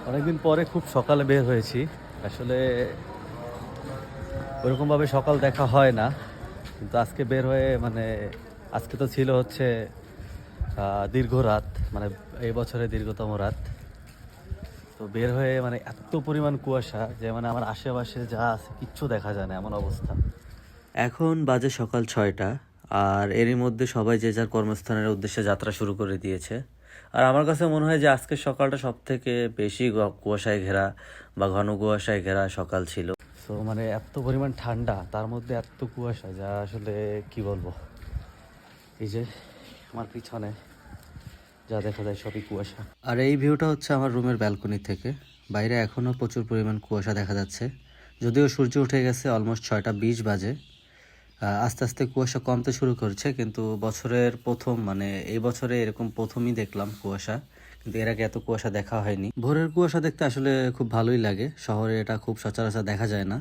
অনেকদিন পরে খুব সকালে বের হয়েছি। আসলে ওরকমভাবে সকাল দেখা হয় না, কিন্তু আজকে বের হয়ে মানে আজকে তো ছিল হচ্ছে দীর্ঘ রাত, মানে এই বছরের দীর্ঘতম রাত। তো বের হয়ে মানে এত পরিমাণ কুয়াশা যে মানে আমার আশেপাশে যা আছে কিচ্ছু দেখা যায় না, এমন অবস্থা। এখন বাজে সকাল 6টা, আর এরই মধ্যে সবাই যে যার কর্মস্থানের উদ্দেশ্যে যাত্রা শুরু করে দিয়েছে। আর আমার কাছে মনে হয় যে আজকের সকালটা সব থেকে বেশি কুয়াশায় ঘেরা বা ঘন কুয়াশায় ঘেরা সকাল ছিল। সো মানে এত পরিমাণ ঠান্ডা, তার মধ্যে এত কুয়াশা, যা আসলে কি বলবো। এই যে আমার পিছনে যা দেখা যায় সবই কুয়াশা। আর এই ভিউটা হচ্ছে আমার রুমের ব্যালকনি থেকে। বাইরে এখনও প্রচুর পরিমাণ কুয়াশা দেখা যাচ্ছে, যদিও সূর্য উঠে গেছে। অলমোস্ট 6টা 20 বাজে। আস্তে আস্তে কুয়াশা কমতে শুরু করছে, কিন্তু বছরের প্রথম, মানে এই বছরে এরকম প্রথমই দেখলাম কুয়াশা। কিন্তু এর আগে এত কুয়াশা দেখা হয়নি। ভোরের কুয়াশা দেখতে আসলে খুব ভালোই লাগে, শহরে এটা খুব সচরাচর দেখা যায় না।